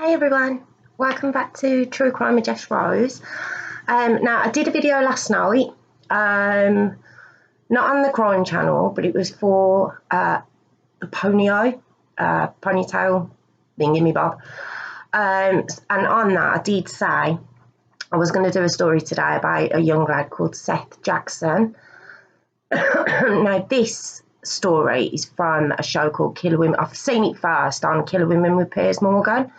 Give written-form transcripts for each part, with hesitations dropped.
Hey everyone, welcome back to True Crime with Jess Rose. Now I did a video last night, not on the crime channel, but it was for the ponytail thingy bob. And on that I did say I was going to do a story today about a young lad called Seath Jackson. Now this story is from a show called Killer Women. I've seen it first on Killer Women with Piers Morgan.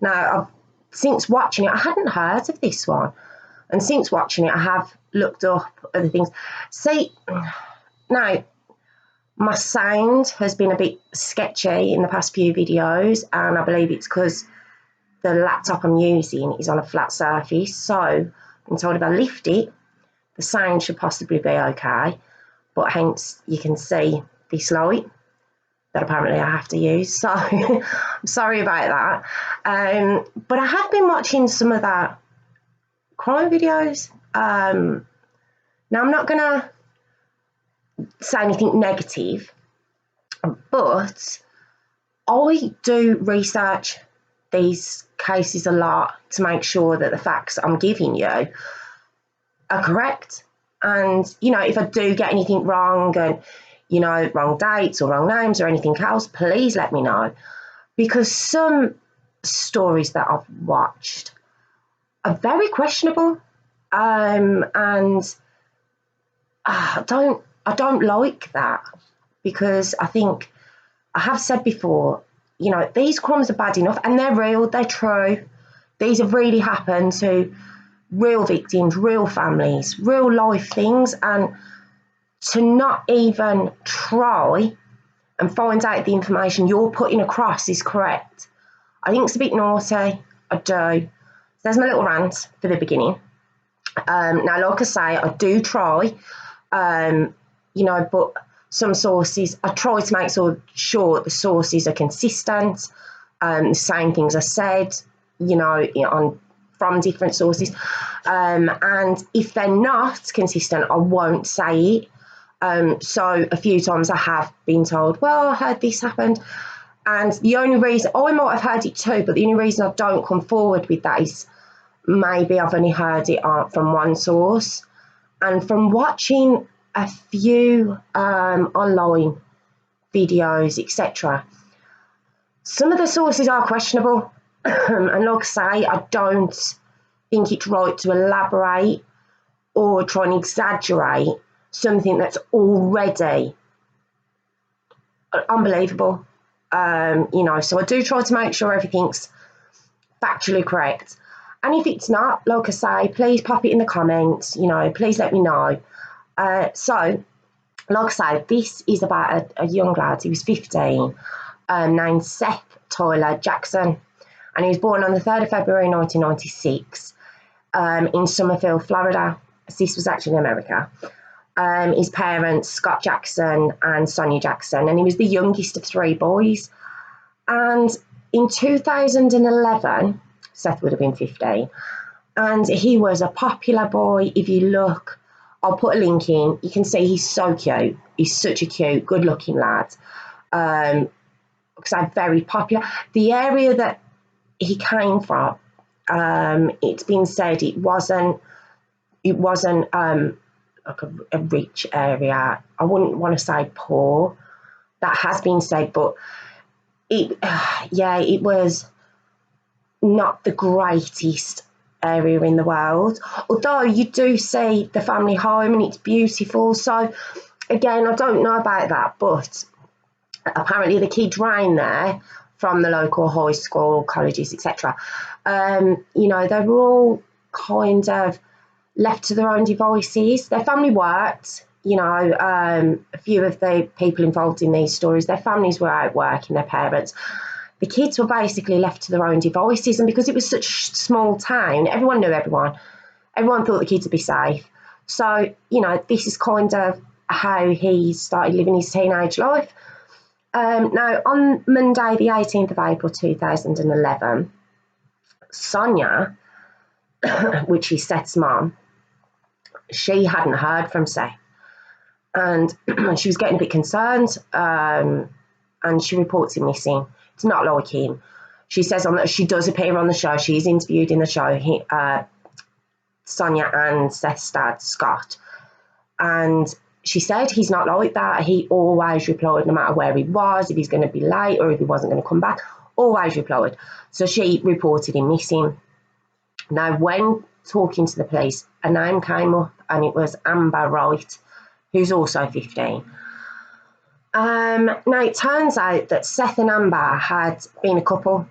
Now, since watching it, I hadn't heard of this one. And since watching it, I have looked up other things. See, now, my sound has been a bit sketchy in the past few videos, and I believe it's because the laptop I'm using is on a flat surface. So I'm told if I lift it, the sound should possibly be okay. But hence, you can see this light that apparently I have to use, so I'm sorry about that. But I have been watching some of that crime videos. Now I'm not gonna say anything negative, but I do research these cases a lot to make sure that the facts I'm giving you are correct. And you know, if I do get anything wrong and wrong dates or wrong names or anything else, please let me know. Because some stories that I've watched are very questionable. And I don't like that, because I think I have said before, these crimes are bad enough and they're real, they're true. These have really happened to real victims, real families, real life things, and to not even try and find out the information you're putting across is correct, I think it's a bit naughty. I do. So there's my little rant for the beginning. Now, like I say, I do try, but some sources, I try to make sure the sources are consistent, the same things are said, from different sources. And if they're not consistent, I won't say it. So a few times I have been told, well, I heard this happened. And the only reason, I might have heard it too, but the only reason I don't come forward with that is maybe I've only heard it from one source. And from watching a few online videos, etc., some of the sources are questionable. And like I say, I don't think it's right to elaborate or try and exaggerate something that's already unbelievable. So I do try to make sure everything's factually correct. And if it's not, like I say, please pop it in the comments, please let me know. So, like I say, this is about a young lad, he was 15, named Seath Tyler Jackson. And he was born on the 3rd of February 1996 in Summerfield, Florida. This was actually in America. His parents, Scott Jackson and Sonia Jackson, and he was the youngest of 3 boys. And in 2011, Seath would have been 15, and he was a popular boy. If you look, I'll put a link in, you can see he's so cute. He's such a cute, good-looking lad. Because I'm very popular. The area that he came from, it's been said it wasn't like a rich area. I wouldn't want to say poor. That has been said, but it was not the greatest area in the world. Although you do see the family home and it's beautiful. So again, I don't know about that, but apparently the kids ran there from the local high school, colleges, etc. They were all kind of left to their own devices. Their family worked, a few of the people involved in these stories, their families were out working, their parents. The kids were basically left to their own devices, and because it was such a small town, everyone knew everyone. Everyone thought the kids would be safe. So, this is kind of how he started living his teenage life. Now, on Monday, the 18th of April 2011, Sonia, which is Seth's mum, she hadn't heard from Seth, and she was getting a bit concerned, and she reports him missing. It's not like him. She says she does appear on the show. She is interviewed in the show. Sonia and Seth's dad, Scott. And she said he's not like that. He always replied, no matter where he was, if he's going to be late or if he wasn't going to come back, always replied. So she reported him missing. Now, when talking to the police, a name came up and it was Amber Wright, who's also 15. Now, it turns out that Seth and Amber had been a couple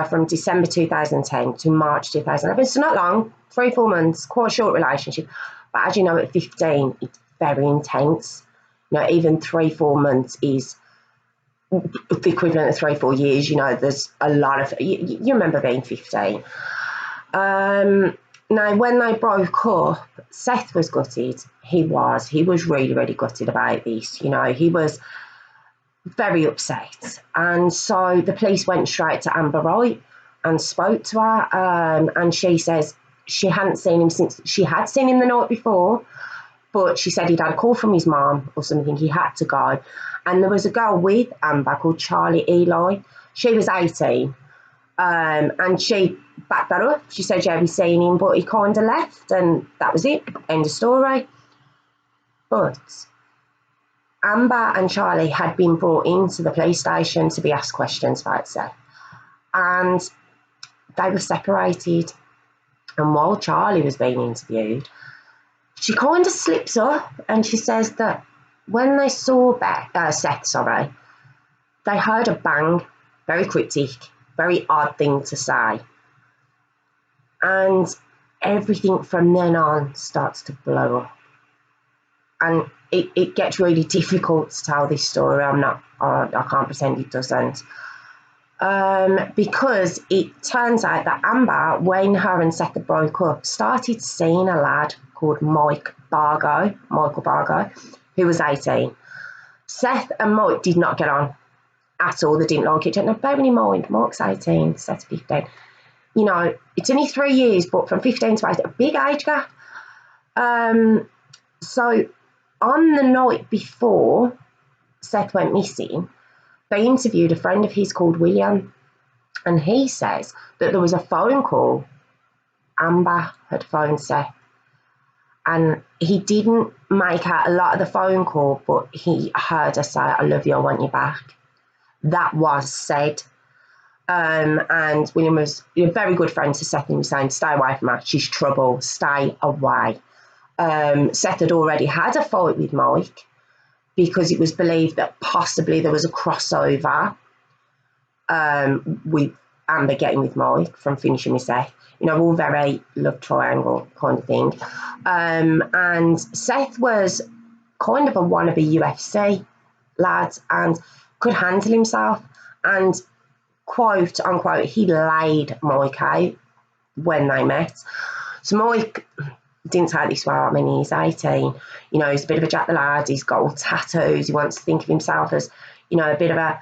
from December 2010 to March 2011. So not long, 3-4 months, quite a short relationship. But as you know, at 15, it's very intense. You know, even 3-4 months is the equivalent of 3-4 years. You know, there's a lot of, you remember being 15. Now, when they broke up, Seth was gutted. He was really, really gutted about this. You know, he was very upset. And so the police went straight to Amber Wright and spoke to her. And she says she hadn't seen him since, she had seen him the night before, but she said he'd had a call from his mum or something. He had to go. And there was a girl with Amber called Charlie Eli. She was 18. And she backed that up. She said, yeah, we've seen him, but he kind of left, and that was it. End of story. But Amber and Charlie had been brought into the police station to be asked questions about Seth. And they were separated. And while Charlie was being interviewed, she kind of slips up and she says that when they saw Seth, they heard a bang, very cryptic, very odd thing to say. And everything from then on starts to blow up. And it gets really difficult to tell this story. I can't pretend it doesn't. Because it turns out that Amber, when her and Seth had broke up, started seeing a lad called Michael Bargo, who was 18. Seth and Mike did not get on at all. They didn't like each other. Now, bearing in mind, Mike's 18, Seth's 15. You know, it's only 3 years, but from 15 to 18, a big age gap. So on the night before Seth went missing, they interviewed a friend of his called William, and he says that there was a phone call. Amber had phoned Seth, and he didn't make out a lot of the phone call, but he heard her say, I love you, I want you back. That was said. And William was a very good friend to Seth, and he was saying, stay away from her, she's trouble, stay away. Seth had already had a fight with Mike because it was believed that possibly there was a crossover with Amber getting with Mike from finishing with Seth. You know, all very love triangle kind of thing. And Seth was kind of a wannabe UFC lad and could handle himself, and quote unquote, he laid Mike out when they met. So Mike didn't take this well. I mean, he's 18. You know, he's a bit of a jack the lad. He's got all tattoos. He wants to think of himself as, you know, a bit of a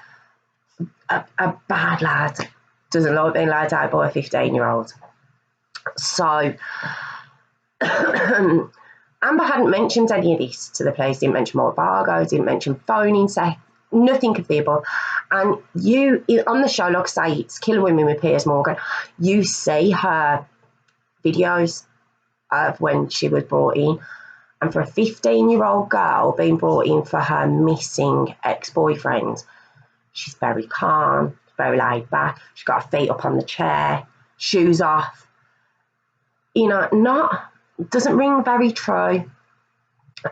bad lad. Doesn't like being laid out by a 15-year-old. So Amber hadn't mentioned any of this to the police. Didn't mention Mike Bargo. Didn't mention phoning Seth. Nothing of the above. And you, on the show, like I say, it's Killer Women with Piers Morgan, you see her videos of when she was brought in. And for a 15-year-old girl being brought in for her missing ex-boyfriend, she's very calm, very laid back. She's got her feet up on the chair, shoes off. You know, doesn't ring very true.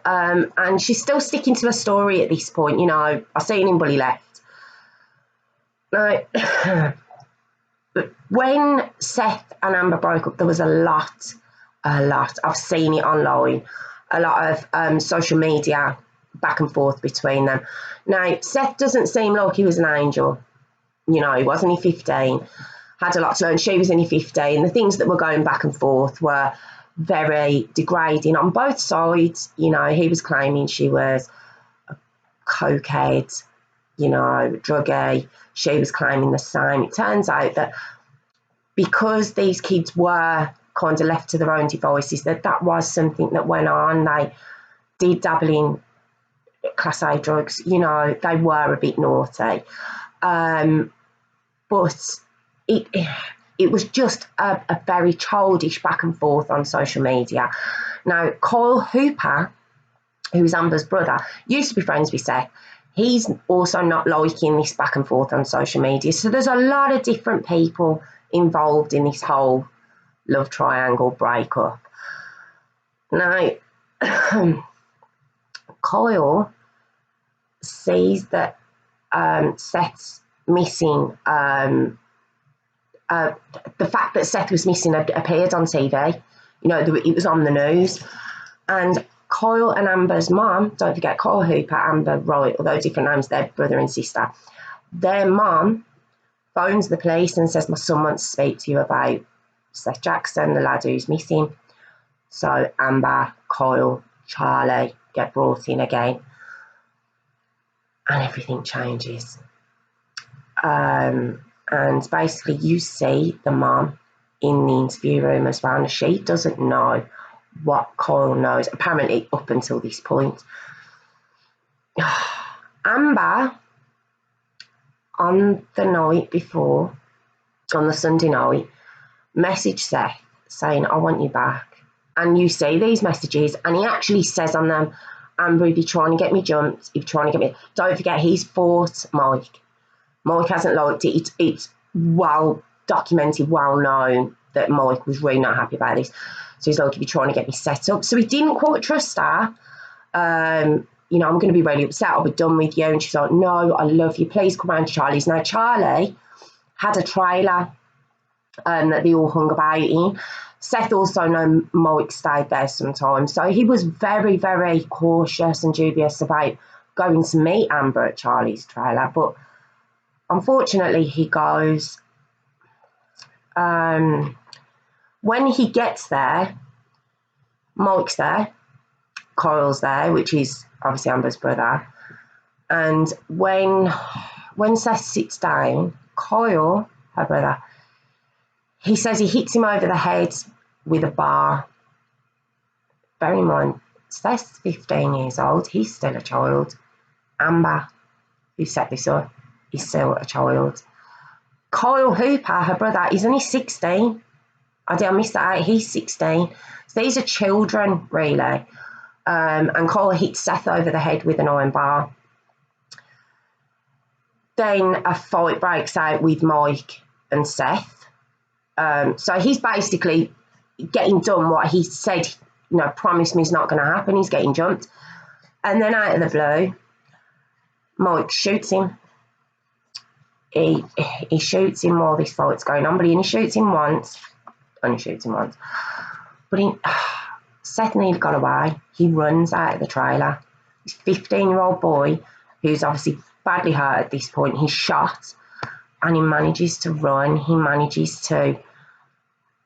And she's still sticking to her story at this point. You know, I've seen him, but he left. Now, when Seth and Amber broke up, there was a lot. I've seen it online. A lot of social media back and forth between them. Now, Seth doesn't seem like he was an angel. You know, he was only 15. Had a lot to learn. She was only 15. The things that were going back and forth were very degrading on both sides. You know, he was claiming she was a cokehead, you know, druggie. She was claiming the same. It turns out that because these kids were kind of left to their own devices, that was something that went on. They did dabble in Class A drugs. You know, they were a bit naughty. But it was just a very childish back and forth on social media. Now, Kyle Hooper, who's Amber's brother, used to be friends with Seth. He's also not liking this back and forth on social media. So there's a lot of different people involved in this whole love triangle breakup. Now, Kyle sees that Seth's missing. The fact that Seth was missing appeared on TV. You know, it was on the news. And Kyle and Amber's mum, don't forget Kyle Hooper, Amber Wright, although different names, they're brother and sister. Their mum phones the police and says, my son wants to speak to you about Seath Jackson, the lad who's missing. So Amber, Kyle, Charlie get brought in again. And everything changes. And basically you see the mum in the interview room as well. And she doesn't know what Kyle knows, apparently up until this point. Amber, on the night before, on the Sunday night, messaged Seth saying, I want you back. And you see these messages, and he actually says on them, Amber, if you're trying to get me jumped, if you're trying to get me... Don't forget, he's fought Mike. Mike hasn't liked it. It's well documented, well known that Mike was really not happy about this. So he's like, if you're trying to get me set up. So he didn't quite trust her. You know, I'm going to be really upset. I'll be done with you. And she's like, no, I love you. Please come round to Charlie's. Now, Charlie had a trailer that they all hung about in. Seth also knew Mike stayed there sometimes. So he was very, very cautious and dubious about going to meet Amber at Charlie's trailer. But unfortunately, he goes. When he gets there, Mike's there, Kyle's there, which is obviously Amber's brother. And when Seth sits down, Kyle, her brother, he says he hits him over the head with a bar. Bear in mind, Seth's 15 years old. He's still a child. Amber, who set this up, is still a child. Kyle Hooper, her brother, is only 16. I missed that out. He's 16. So these are children, really. And Kyle hits Seth over the head with an iron bar. Then a fight breaks out with Mike and Seth. So he's basically getting done what he said, you know, promised me is not going to happen. He's getting jumped. And then out of the blue, Mike shoots him. He shoots him while this fight's going on, but he only shoots him once. But Seth nearly got away. He runs out of the trailer. This 15-year-old boy, who's obviously badly hurt at this point, he's shot, and he manages to run. He manages to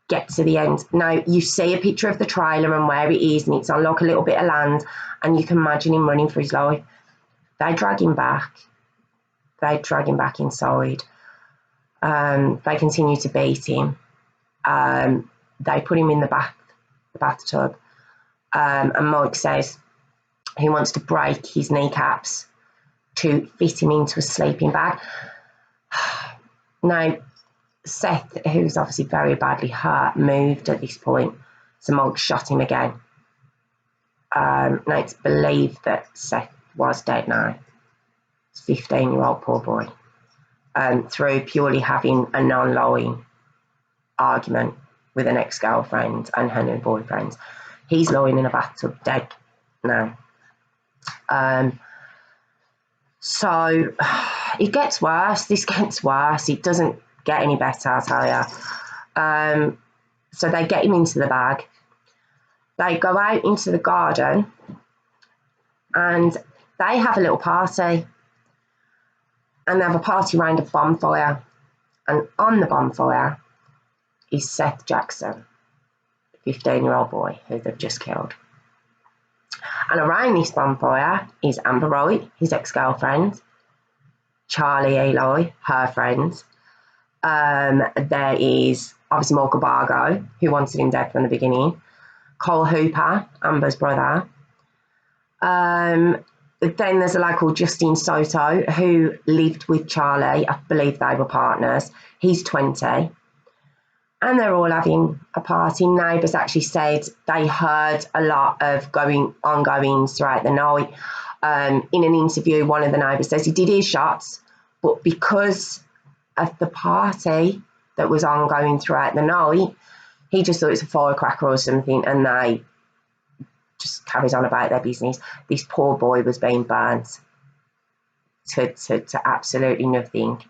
get to the end. Now, you see a picture of the trailer and where it is, and it's on like a little bit of land, and you can imagine him running for his life. They drag him back. They drag him back inside. They continue to beat him. They put him in the bathtub. And Mike says he wants to break his kneecaps to fit him into a sleeping bag. Now, Seth, who's obviously very badly hurt, moved at this point. So Mike shot him again. Now, it's believed that Seth was dead now. 15-year-old poor boy, through purely having a non-lying argument with an ex-girlfriend and her new boyfriend. He's lying in a bathtub dead now. So it gets worse. This gets worse. It doesn't get any better, I'll tell you. So they get him into the bag. They go out into the garden and they have a little party. And they have a party around a bonfire. And on the bonfire is Seath Jackson, the 15-year-old boy who they've just killed. And around this bonfire is Amber Wright, his ex-girlfriend, Charlie Eli, her friend. There is obviously Michael Bargo, who wanted him dead from the beginning. Kyle Hooper, Amber's brother. then there's a lad called Justin Soto who lived with Charlie. I believe they were partners. He's 20. And they're all having a party. Neighbours actually said they heard a lot of ongoings throughout the night. In an interview, one of the neighbours says he did hear shots, but because of the party that was ongoing throughout the night, he just thought it was a firecracker or something, and they just carried on about their business. This poor boy was being burnt to absolutely nothing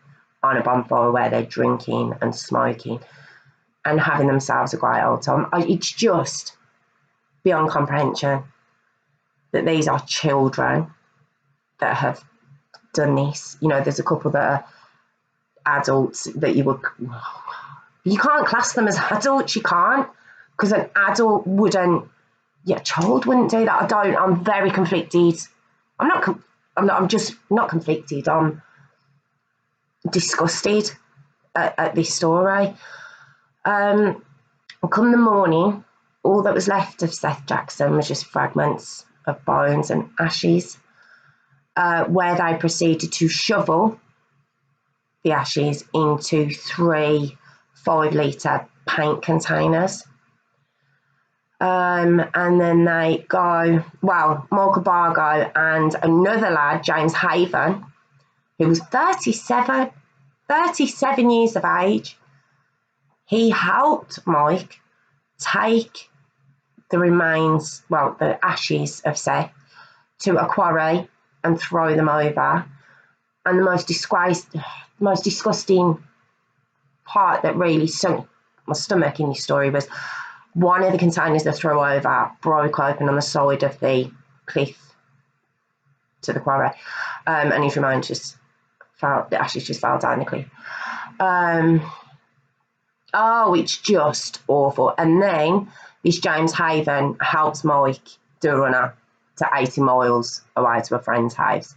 on a bonfire where they're drinking and smoking and having themselves a great old time. It's just beyond comprehension that these are children that have done this. You know, there's a couple that are adults that you can't class them as adults. You can't, because an adult wouldn't. Yeah, a child wouldn't do that. I'm very conflicted. I'm just not conflicted. I'm disgusted at this story. Come the morning, all that was left of Seath Jackson was just fragments of bones and ashes, where they proceeded to shovel the ashes into 3 5-litre paint containers. And then they go, Michael Bargo and another lad, James Haven, who was 37 years of age, he helped Mike take the remains, the ashes of Seath, to a quarry and throw them over. And the most disgusting part that really sunk my stomach in this story was one of the containers they threw over broke open on the side of the cliff to the quarry, and his remains the ashes just fell down the cliff. It's just awful. And then this James Haven helps Mike do a runner to 80 miles away to a friend's house.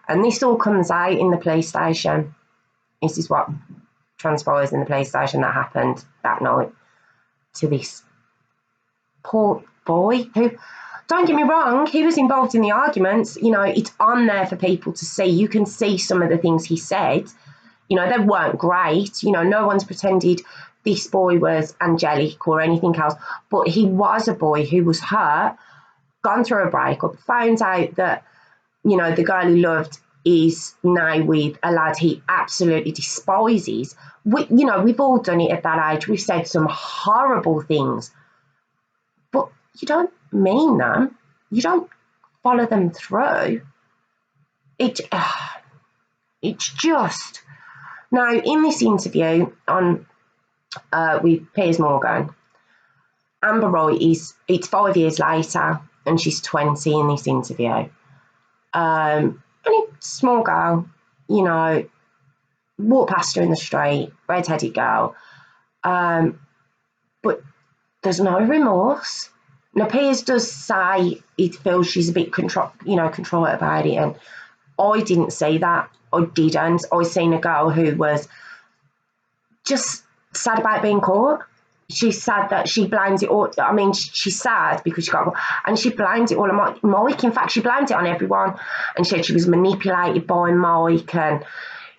And this all comes out in the police station. This is what transpires in the police station that happened that night to this poor boy who, don't get me wrong, he was involved in the arguments. You know, it's on there for people to see. You can see some of the things he said. You know, they weren't great. You know, no one's pretended this boy was angelic or anything else. But he was a boy who was hurt, gone through a breakup, found out that, you know, the girl he loved is now with a lad he absolutely despises. We've all done it at that age. We've said some horrible things. But you don't mean them. You don't follow them through. It's just... Now, in this interview on with Piers Morgan, Amber Roy it's 5 years later and she's 20 in this interview. And it's a small girl, you know, walk past her in the street, red-headed girl. But there's no remorse. Now, Piers does say he feels she's a bit contrite about it, and I didn't see that. I didn't. I seen a girl who was just sad about being caught. She's sad that she blames it all. I mean, she's sad because she got caught, and she blamed it all on Mike. In fact, she blamed it on everyone, and said she was manipulated by Mike, and,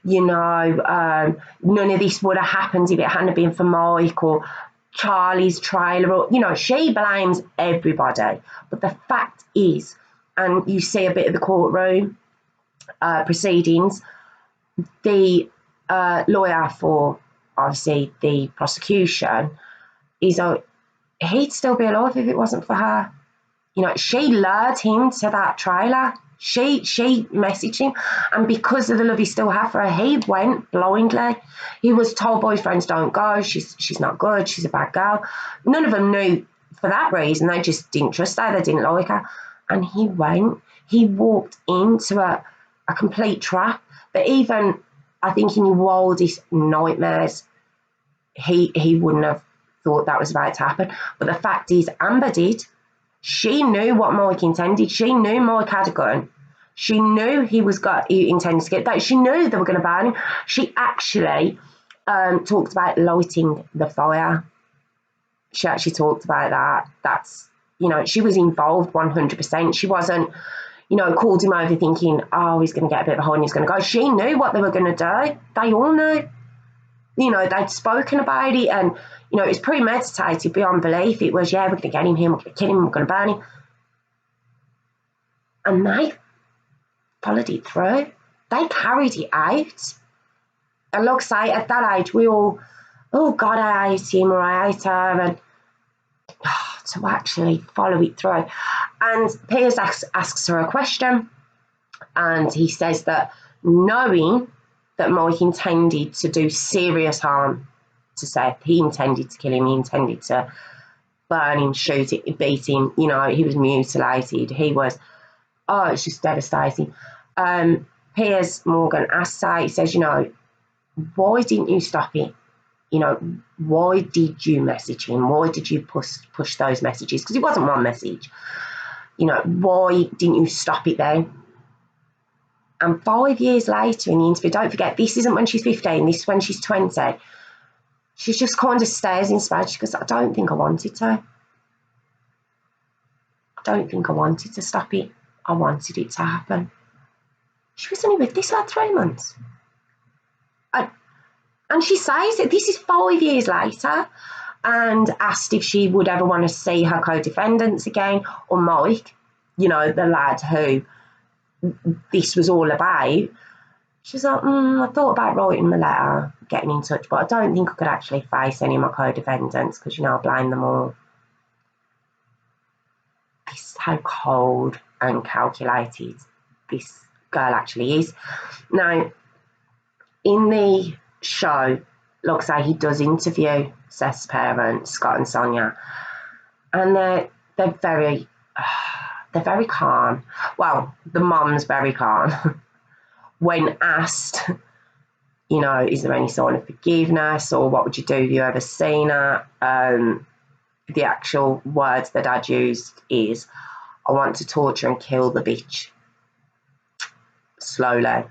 you know, none of this would have happened if it hadn't been for Mike or Charlie's trailer, or, you know, she blames everybody. But the fact is, and you see a bit of the courtroom proceedings, the lawyer for, obviously, the prosecution he'd still be alive if it wasn't for her. You know, she lured him to that trailer. She messaged him, and because of the love he still had for her, he went blindly. He was told boyfriends don't go, she's not good, she's a bad girl. None of them knew for that reason. They just didn't trust her, they didn't like her. And he walked into a complete trap that even, I think, in your wildest nightmares, he wouldn't have thought that was about to happen. But the fact is, Amber did. She knew what Mike intended. She knew Mike had a gun. She knew he intended to get that. She knew they were going to burn him. She actually talked about lighting the fire. She actually talked about that. she was involved 100%. She wasn't, called him over thinking, oh, he's going to get a bit behind, he's going to go. She knew what they were going to do. They all knew. They'd spoken about it, and, it was premeditated beyond belief. It was, yeah, we're going to get him here, we're going to kill him, we're going to burn him. And they followed it through. They carried it out. And like I say, at that age, we all, oh, God, I hate him or I hate her, and to actually follow it through. And Piers asks her a question, and he says that knowing that Mike intended to do serious harm to Seath, he intended to kill him, he intended to burn him, shoot him, beat him, he was mutilated, it's just devastating. Piers Morgan asks her, he says, why didn't you stop it? Why did you message him? Why did you push those messages? Because it wasn't one message. Why didn't you stop it then? And 5 years later in the interview, don't forget, this isn't when she's 15, this is when she's 20. She just kind of stares in space. She goes, I don't think I wanted to. I don't think I wanted to stop it. I wanted it to happen. She was only with this lad 3 months. And she says that this is 5 years later, and asked if she would ever want to see her co-defendants again, or Mike, the lad who this was all about. She's like, I thought about writing the letter, getting in touch, but I don't think I could actually face any of my co-defendants because, I blame them all. This is how cold and calculated this girl actually is. Now, in the show, like I say, he does interview Seath's parents, Scott and Sonia, and they're very calm. Well, the mum's very calm. When asked, is there any sign of forgiveness, or what would you do if you ever seen her? The actual words that Dad used is, I want to torture and kill the bitch. Slowly.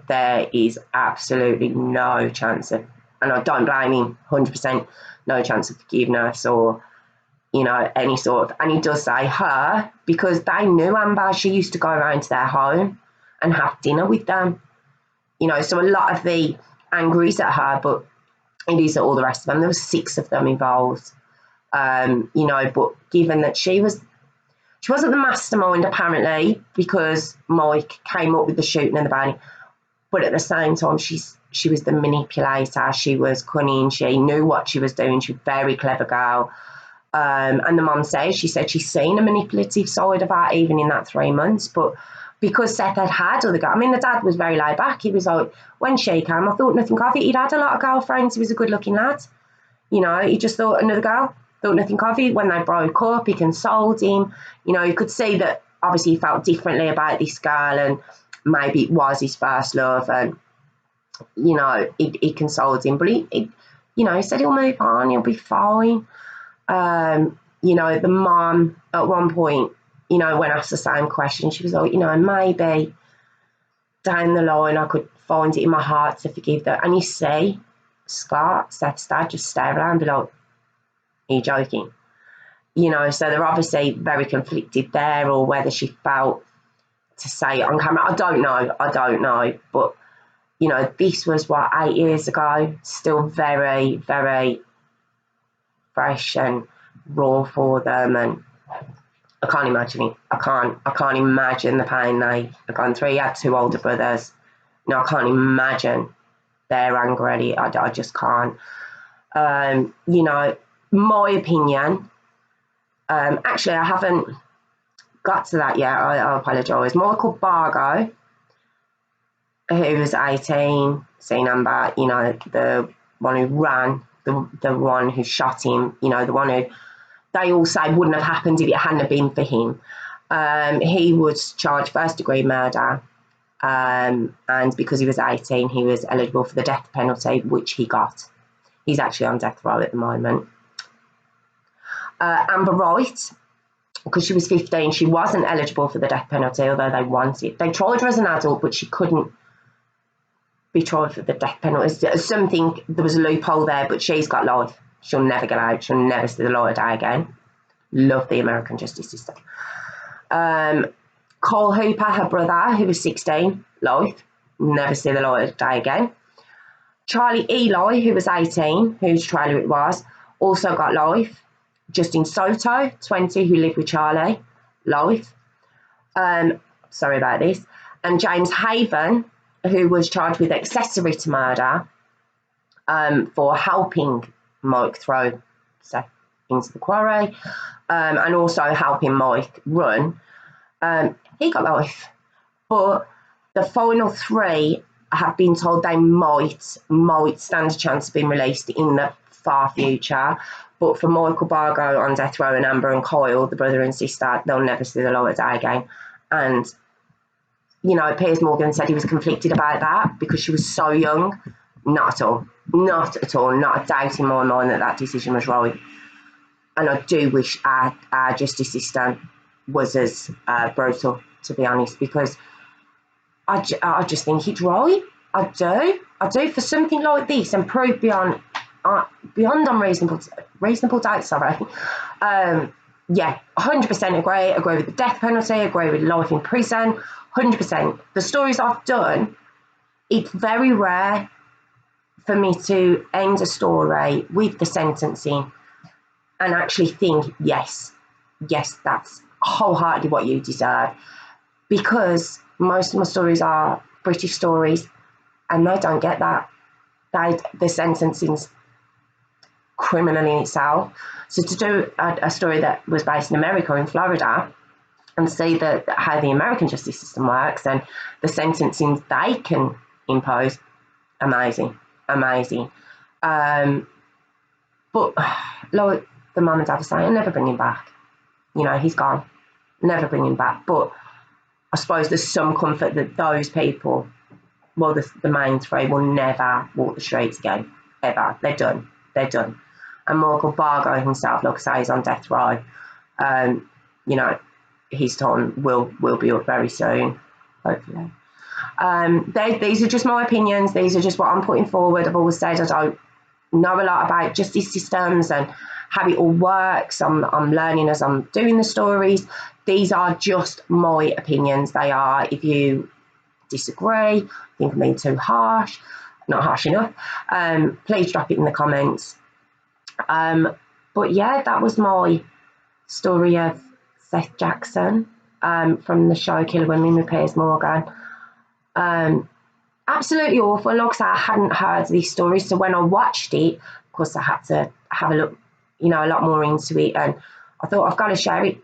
There is absolutely no chance of, and I don't blame him, 100%, no chance of forgiveness or, any sort of, and he does say her, because they knew Amber. She used to go around to their home and have dinner with them. So a lot of the anger is at her, but it is at all the rest of them. There was 6 of them involved, but given that she wasn't the mastermind, apparently, because Mike came up with the shooting and the burning, but at the same time, she was the manipulator. She was cunning. She knew what she was doing. She was a very clever girl. And the mum says, she said she's seen a manipulative side of her even in that 3 months, but because Seath had other girls, the dad was very laid back. He was like, when she came, I thought nothing of it. He'd had a lot of girlfriends. He was a good-looking lad. He just thought another girl, thought nothing of it. When they broke up, he consoled him. You could see that obviously he felt differently about this girl, and maybe it was his first love, and, he consoled him. But he said he'll move on, he'll be fine. The mum at one point, when asked the same question, she was like, maybe down the line I could find it in my heart to forgive them. And you see Scott, Seath's dad, just stare around and be like, are you joking? So they're obviously very conflicted there, or whether she felt to say it on camera. I don't know. But, this was, 8 years ago, still very, very fresh and raw for them, and I can't imagine it. I can't imagine the pain they have gone through. He had 2 older brothers. I can't imagine their anger at it. I just can't. My opinion, actually I haven't got to that yet. I apologise. Michael Bargo, who was 18, seen Amber, the one who ran, the one who shot him, the one who they all say wouldn't have happened if it hadn't been for him. He was charged first-degree murder, and because he was 18, he was eligible for the death penalty, which he got. He's actually on death row at the moment. Amber Wright, because she was 15, she wasn't eligible for the death penalty, although they tried her as an adult, but she couldn't be tried for the death penalty. There was a loophole there, but she's got life. She'll never get out. She'll never see the light of day again. Love the American justice system. Cole Hooper, her brother, who was 16, life. Never see the light of day again. Charlie Eli, who was 18, whose trailer it was, also got life. Justin Soto, 20, who lived with Charlie, life. Sorry about this. And James Haven, who was charged with accessory to murder for helping Mike throw Seth into the quarry and also helping Mike run. He got life. But the final three have been told they might stand a chance of being released in the far future. But for Michael Bargo on death row and Amber and Kyle, the brother and sister, they'll never see the light of day again. And, you know, Piers Morgan said he was conflicted about that because she was so young. Not at all. Not at all. Not a doubt in my mind that decision was right. And I do wish our justice system was as brutal, to be honest, because I just think it's right. I do for something like this and prove beyond unreasonable doubt. Sorry. Yeah, 100% agree. Agree with the death penalty. Agree with life in prison. 100%. The stories I've done, it's very rare for me to end a story with the sentencing and actually think, yes, that's wholeheartedly what you deserve, because most of my stories are British stories and they don't get that. The sentencing's criminal in itself. So to do a story that was based in America, in Florida, and see how the American justice system works and the sentencing they can impose, amazing. But like the mum and dad were saying, never bring him back. You know, he's gone. Never bring him back. But I suppose there's some comfort that those people, well, the main three, will never walk the streets again, ever. They're done. And Michael Bargo himself, like I say, is on death row. You know, his time will be up very soon, hopefully. These are just my opinions. These are just what I'm putting forward. I've always said I don't know a lot about justice systems and how it all works. I'm learning as I'm doing the stories. These are just my opinions. They are. If you disagree, think I'm being too harsh, not harsh enough, please drop it in the comments. But yeah, that was my story of Seath Jackson from the show Killer Women with Piers Morgan. Absolutely awful. Like I said, I hadn't heard these stories, so when I watched it, of course, I had to have a look, you know, a lot more into it, and I thought I've got to share it.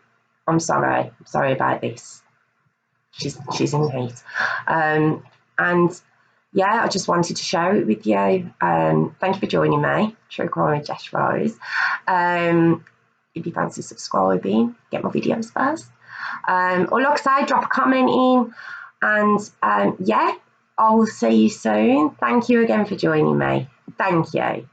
I'm sorry about this. She's in heat, and yeah, I just wanted to share it with you. Thank you for joining me, True Crime with Jess Rose. If you fancy subscribing, get my videos first. Or like I say, drop a comment in, and yeah, I'll see you soon. Thank you again for joining me. Thank you.